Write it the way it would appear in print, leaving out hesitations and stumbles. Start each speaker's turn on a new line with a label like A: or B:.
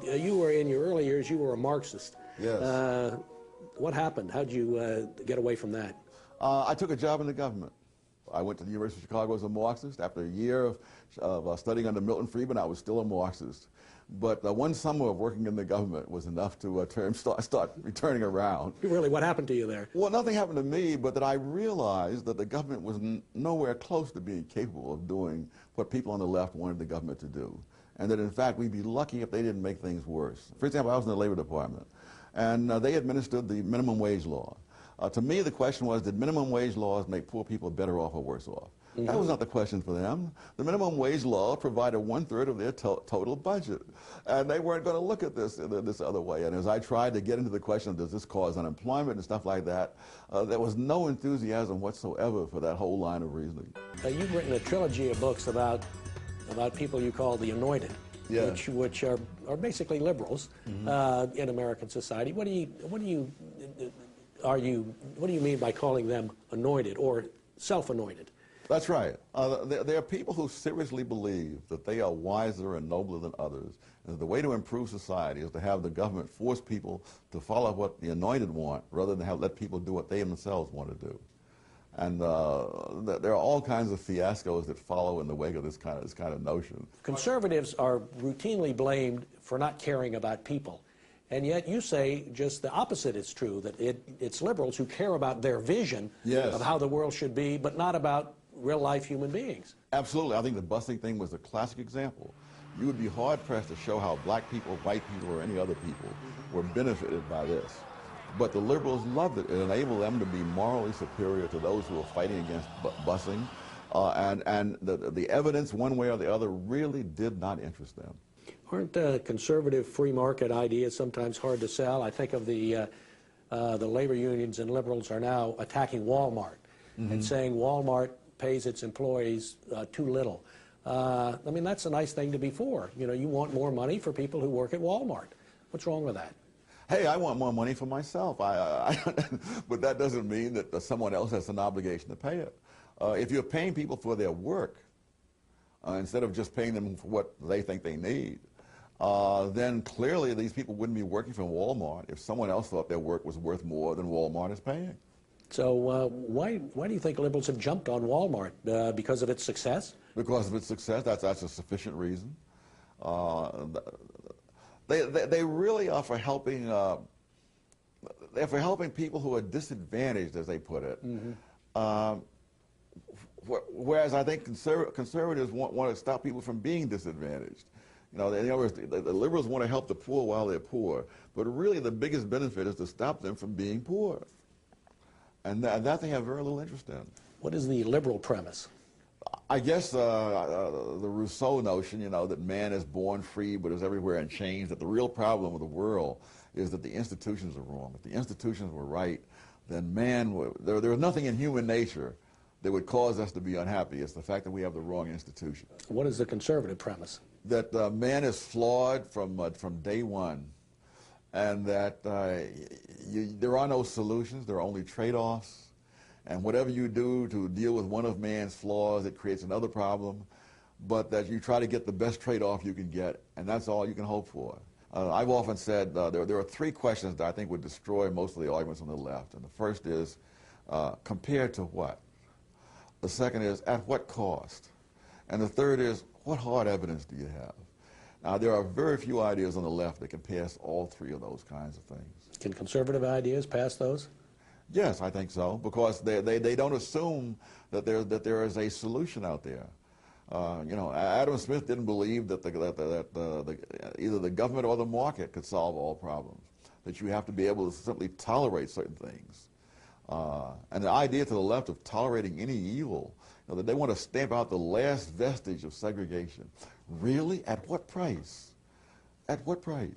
A: you were, in your early years, you were a Marxist.
B: Yes.
A: What happened? How'd you get away from that?
B: I took a job in the government. I went to the University of Chicago as a Marxist. After a year of studying under Milton Friedman, I was still a Marxist. But one summer of working in the government was enough to start returning around.
A: Really, what happened to you there?
B: Well, nothing happened to me, but that I realized that the government was nowhere close to being capable of doing what people on the left wanted the government to do. And that, in fact, we'd be lucky if they didn't make things worse. For example, I was in the Labor Department, and they administered the minimum wage law. To me, the question was, did minimum wage laws make poor people better off or worse off? Mm-hmm. That was not the question for them. The minimum wage law provided 1/3 of their total budget, and they weren't going to look at this other way. And as I tried to get into the question of does this cause unemployment and stuff like that, there was no enthusiasm whatsoever for that whole line of reasoning.
A: You've written a trilogy of books about people you call the anointed,
B: yeah.
A: which are basically liberals, mm-hmm. In American society. What do you mean by calling them anointed or self-anointed?
B: That's right. There are people who seriously believe that they are wiser and nobler than others, and the way to improve society is to have the government force people to follow what the anointed want rather than let people do what they themselves want to do. And there are all kinds of fiascos that follow in the wake of this kind of notion. Conservatives
A: are routinely blamed for not caring about people. And yet you say just the opposite is true, that it's liberals who care about their vision
B: yes.
A: of how the world should be, but not about real-life human beings.
B: Absolutely. I think the busing thing was a classic example. You would be hard-pressed to show how black people, white people, or any other people were benefited by this. But the liberals loved it. It enabled them to be morally superior to those who were fighting against busing. And the evidence, one way or the other, really did not interest them.
A: Aren't conservative free market ideas sometimes hard to sell? I think of the labor unions and liberals are now attacking Walmart mm-hmm. and saying Walmart pays its employees too little. I mean, that's a nice thing to be for. You know, you want more money for people who work at Walmart. What's wrong with that?
B: Hey, I want more money for myself. But that doesn't mean that someone else has an obligation to pay it. If you're paying people for their work, instead of just paying them for what they think they need, then clearly these people wouldn't be working for Walmart if someone else thought their work was worth more than Walmart is paying. So
A: why do you think liberals have jumped on Walmart? Because of its success?
B: Because of its success. That's a sufficient reason. They really are for helping. They're for helping people who are disadvantaged, as they put it. Mm-hmm. Whereas I think conservatives want to stop people from being disadvantaged. You know, in other words, the liberals want to help the poor while they're poor, but really the biggest benefit is to stop them from being poor. And that they have very little interest in.
A: What is the liberal premise?
B: I guess the Rousseau notion, you know, that man is born free but is everywhere in chains, that the real problem of the world is that the institutions are wrong. If the institutions were right, then there was nothing in human nature that would cause us to be unhappy. It's the fact that we have the wrong institution.
A: What is the conservative premise?
B: That man is flawed from day one, and that there are no solutions, there are only trade-offs, and whatever you do to deal with one of man's flaws, it creates another problem, but that you try to get the best trade-off you can get, and that's all you can hope for. I've often said there are three questions that I think would destroy most of the arguments on the left, and the first is, compared to what? The second is, at what cost? And the third is, what hard evidence do you have? Now, there are very few ideas on the left that can pass all three of those kinds of things.
A: Can conservative ideas pass those?
B: Yes, I think so, because they don't assume that there is a solution out there. You know, Adam Smith didn't believe that either the government or the market could solve all problems, that you have to be able to simply tolerate certain things. And the idea to the left of tolerating any evil, you know, that they want to stamp out the last vestige of segregation. Really? At what price? At what price?